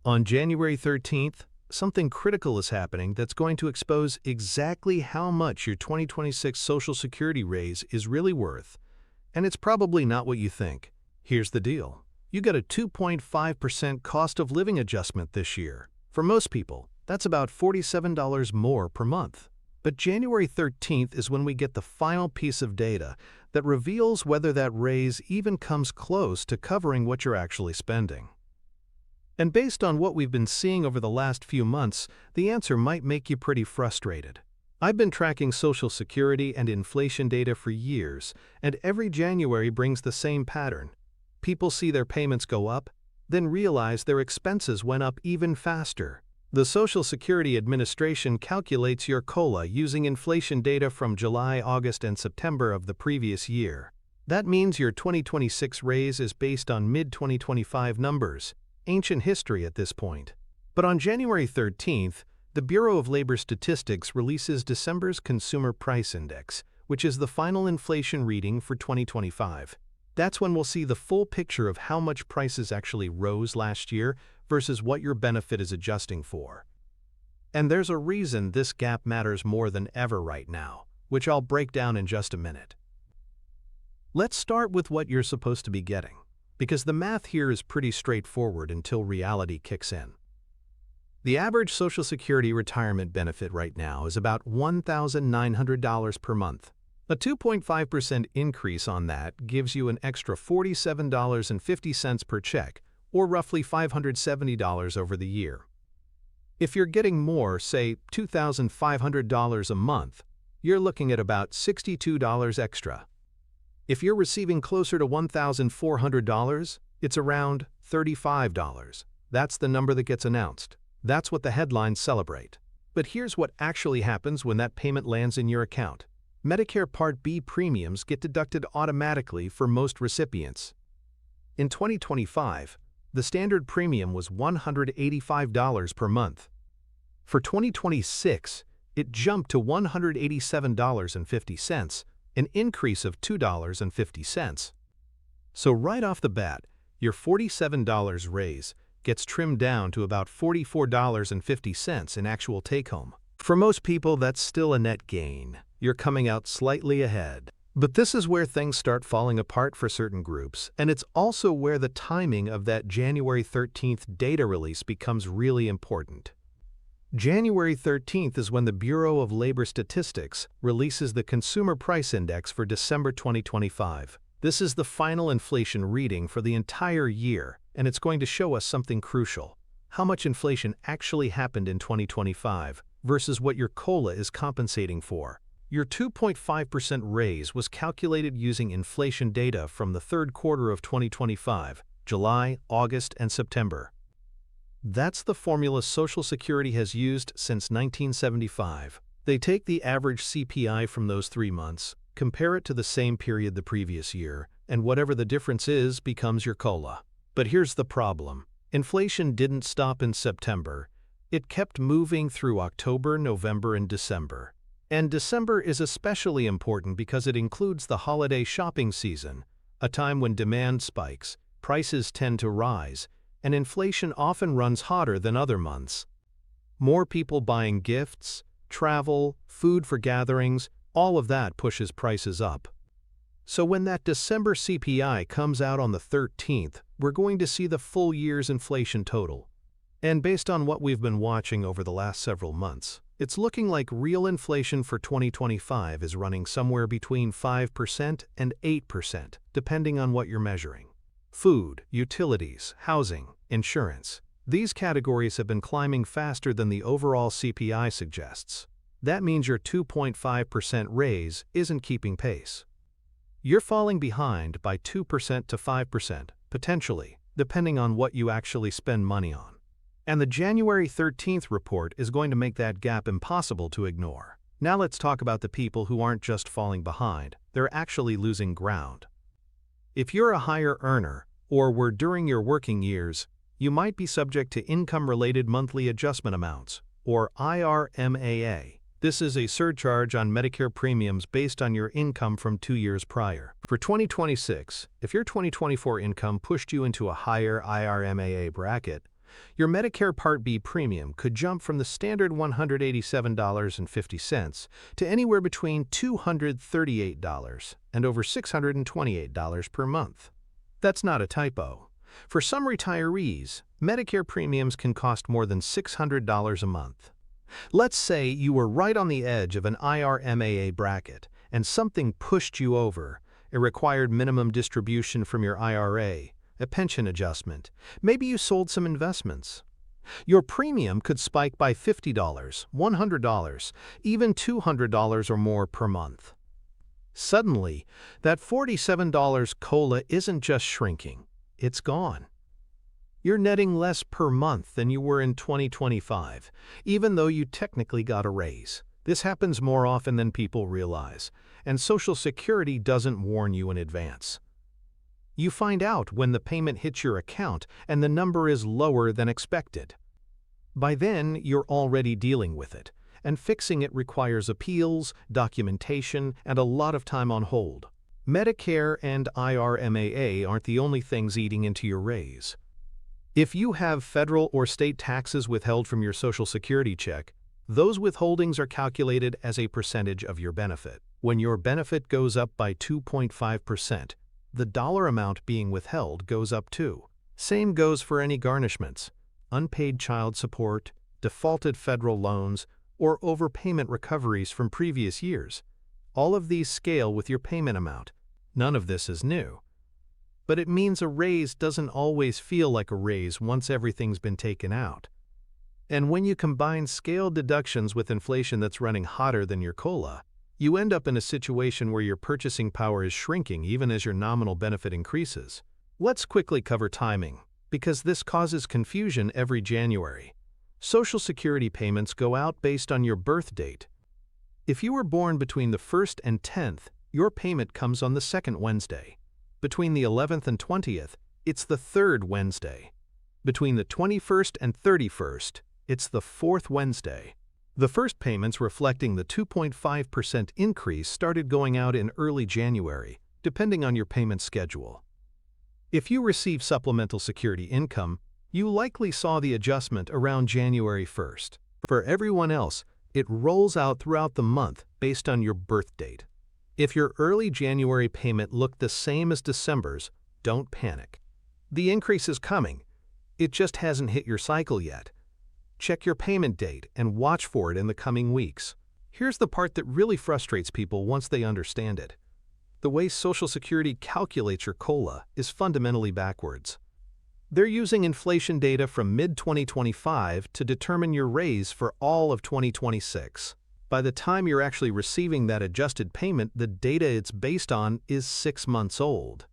On January 13th, something critical is happening that's going to expose exactly how much your 2026 Social Security raise is really worth. And it's probably not what you think. Here's the deal. You get a 2.5% cost of living adjustment this year. For most people, that's about $47 more per month. But January 13th is when we get the final piece of data that reveals whether that raise even comes close to covering what you're actually spending. And based on what we've been seeing over the last few months, the answer might make you pretty frustrated. I've been tracking Social Security and inflation data for years, and every January brings the same pattern. People see their payments go up, then realize their expenses went up even faster. The Social Security Administration calculates your COLA using inflation data from July, August, and September of the previous year. That means your 2026 raise is based on mid-2025 numbers. Ancient history at this point. But on January 13th, the Bureau of Labor Statistics releases December's Consumer Price Index, which is the final inflation reading for 2025. That's when we'll see the full picture of how much prices actually rose last year versus what your benefit is adjusting for. And there's a reason this gap matters more than ever right now, which I'll break down in just a minute. Let's start with what you're supposed to be getting, because the math here is pretty straightforward until reality kicks in. The average Social Security retirement benefit right now is about $1,900 per month. A 2.5% increase on that gives you an extra $47.50 per check, or roughly $570 over the year. If you're getting more, say $2,500 a month, you're looking at about $62 extra. If you're receiving closer to $1,400, it's around $35. That's the number that gets announced. That's what the headlines celebrate. But here's what actually happens when that payment lands in your account. Medicare Part B premiums get deducted automatically for most recipients. In 2025, the standard premium was $185 per month. For 2026, it jumped to $187.50, an increase of $2.50. So right off the bat, your $47 raise gets trimmed down to about $44.50 in actual take-home. For most people, that's still a net gain. You're coming out slightly ahead. But this is where things start falling apart for certain groups, and it's also where the timing of that January 13th data release becomes really important. January 13th is when the Bureau of Labor Statistics releases the Consumer Price Index for December 2025. This is the final inflation reading for the entire year, and it's going to show us something crucial: how much inflation actually happened in 2025 versus what your COLA is compensating for. Your 2.5% raise was calculated using inflation data from the third quarter of 2025, July, August, and September. That's the formula Social Security has used since 1975. They take the average CPI from those 3 months, compare it to the same period the previous year, and whatever the difference is becomes your COLA. But here's the problem. Inflation didn't stop in September. It kept moving through October, November, and December. And December is especially important because it includes the holiday shopping season, a time when demand spikes, prices tend to rise, and inflation often runs hotter than other months. More people buying gifts, travel, food for gatherings, all of that pushes prices up. So when that December CPI comes out on the 13th, we're going to see the full year's inflation total. And based on what we've been watching over the last several months, it's looking like real inflation for 2025 is running somewhere between 5% and 8%, depending on what you're measuring. Food, utilities, housing, insurance. These categories have been climbing faster than the overall CPI suggests. That means your 2.5% raise isn't keeping pace. You're falling behind by 2% to 5%, potentially, depending on what you actually spend money on. And the January 13th report is going to make that gap impossible to ignore. Now let's talk about the people who aren't just falling behind, they're actually losing ground. If you're a higher earner, or were during your working years, you might be subject to income-related monthly adjustment amounts, or IRMAA. This is a surcharge on Medicare premiums based on your income from 2 years prior. For 2026, if your 2024 income pushed you into a higher IRMAA bracket, Your Medicare Part B premium could jump from the standard $187.50 to anywhere between $238 and over $628 per month. That's not a typo. For some retirees, Medicare premiums can cost more than $600 a month. Let's say you were right on the edge of an IRMAA bracket and something pushed you over: a required minimum distribution from your IRA, a pension adjustment, maybe you sold some investments. Your premium could spike by $50, $100, even $200 or more per month. Suddenly, that $47 COLA isn't just shrinking, it's gone. You're netting less per month than you were in 2025, even though you technically got a raise. This happens more often than people realize, and Social Security doesn't warn you in advance. You find out when the payment hits your account and the number is lower than expected. By then, you're already dealing with it, and fixing it requires appeals, documentation, and a lot of time on hold. Medicare and IRMAA aren't the only things eating into your raise. If you have federal or state taxes withheld from your Social Security check, those withholdings are calculated as a percentage of your benefit. When your benefit goes up by 2.5%, the dollar amount being withheld goes up too. Same goes for any garnishments, unpaid child support, defaulted federal loans, or overpayment recoveries from previous years. All of these scale with your payment amount. None of this is new. But it means a raise doesn't always feel like a raise once everything's been taken out. And when you combine scaled deductions with inflation that's running hotter than your COLA, you end up in a situation where your purchasing power is shrinking even as your nominal benefit increases. Let's quickly cover timing, because this causes confusion every January. Social Security payments go out based on your birth date. If you were born between the 1st and 10th, your payment comes on the 2nd Wednesday. Between the 11th and 20th, it's the 3rd Wednesday. Between the 21st and 31st, it's the 4th Wednesday. The first payments reflecting the 2.5% increase started going out in early January, depending on your payment schedule. If you receive supplemental security income, you likely saw the adjustment around January 1st. For everyone else, it rolls out throughout the month based on your birth date. If your early January payment looked the same as December's, don't panic. The increase is coming. It just hasn't hit your cycle yet. Check your payment date and watch for it in the coming weeks. Here's the part that really frustrates people once they understand it. The way Social Security calculates your COLA is fundamentally backwards. They're using inflation data from mid-2025 to determine your raise for all of 2026. By the time you're actually receiving that adjusted payment, the data it's based on is 6 months old.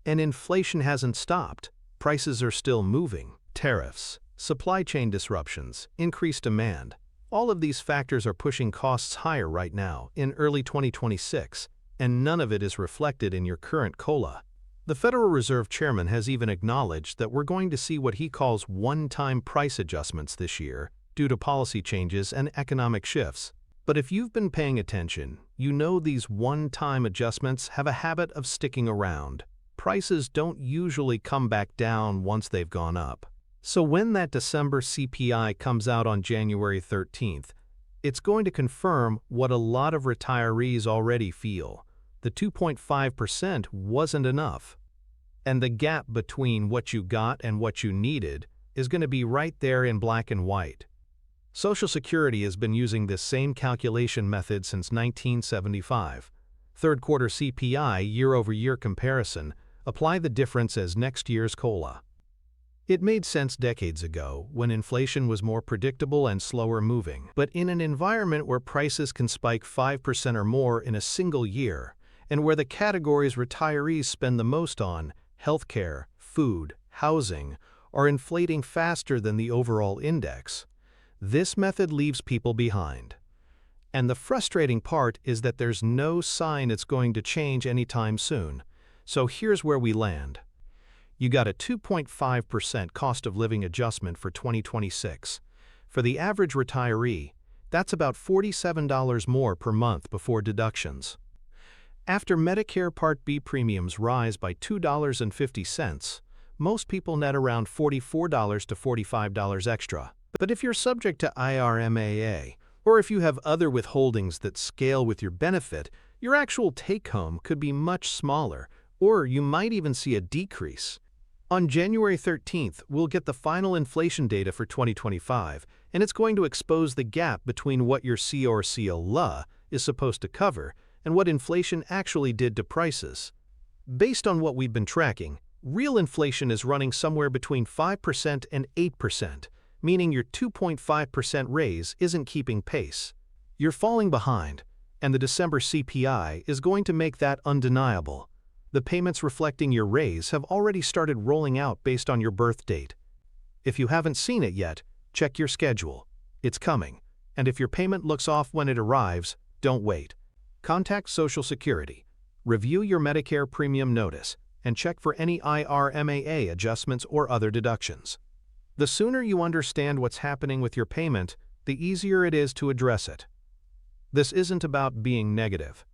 And inflation hasn't stopped. Prices are still moving. Tariffs, supply chain disruptions, increased demand. All of these factors are pushing costs higher right now, in early 2026, and none of it is reflected in your current COLA. The Federal Reserve Chairman has even acknowledged that we're going to see what he calls one-time price adjustments this year due to policy changes and economic shifts. But if you've been paying attention, you know these one-time adjustments have a habit of sticking around. Prices don't usually come back down once they've gone up. So when that December CPI comes out on January 13th, it's going to confirm what a lot of retirees already feel. The 2.5% wasn't enough. And the gap between what you got and what you needed is going to be right there in black and white. Social Security has been using this same calculation method since 1975. Third quarter CPI year-over-year comparison, apply the difference as next year's COLA. It made sense decades ago when inflation was more predictable and slower moving. But in an environment where prices can spike 5% or more in a single year, and where the categories retirees spend the most on, healthcare, food, housing, are inflating faster than the overall index, this method leaves people behind. And the frustrating part is that there's no sign it's going to change anytime soon. So here's where we land. You got a 2.5% cost of living adjustment for 2026. For the average retiree, that's about $47 more per month before deductions. After Medicare Part B premiums rise by $2.50, most people net around $44 to $45 extra. But if you're subject to IRMAA, or if you have other withholdings that scale with your benefit, your actual take-home could be much smaller, or you might even see a decrease. On January 13th, we'll get the final inflation data for 2025, and it's going to expose the gap between what your COR/CLA is supposed to cover and what inflation actually did to prices. Based on what we've been tracking, real inflation is running somewhere between 5% and 8%, meaning your 2.5% raise isn't keeping pace. You're falling behind, and the December CPI is going to make that undeniable. The payments reflecting your raise have already started rolling out based on your birth date. If you haven't seen it yet, check your schedule. It's coming, and if your payment looks off when it arrives, don't wait. Contact Social Security, review your Medicare premium notice, and check for any IRMAA adjustments or other deductions. The sooner you understand what's happening with your payment, the easier it is to address it. This isn't about being negative.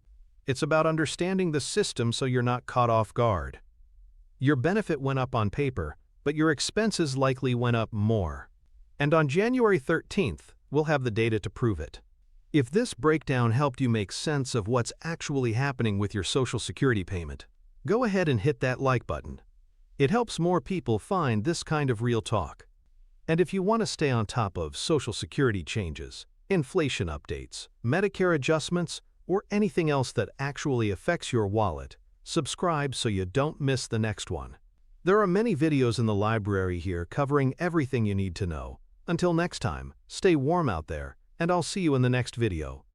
It's about understanding the system so you're not caught off guard. Your benefit went up on paper, but your expenses likely went up more. And on January 13th, we'll have the data to prove it. If this breakdown helped you make sense of what's actually happening with your Social Security payment, go ahead and hit that like button. It helps more people find this kind of real talk. And if you want to stay on top of Social Security changes, inflation updates, Medicare adjustments, or anything else that actually affects your wallet, subscribe so you don't miss the next one. There are many videos in the library here covering everything you need to know. Until next time, stay warm out there, and I'll see you in the next video.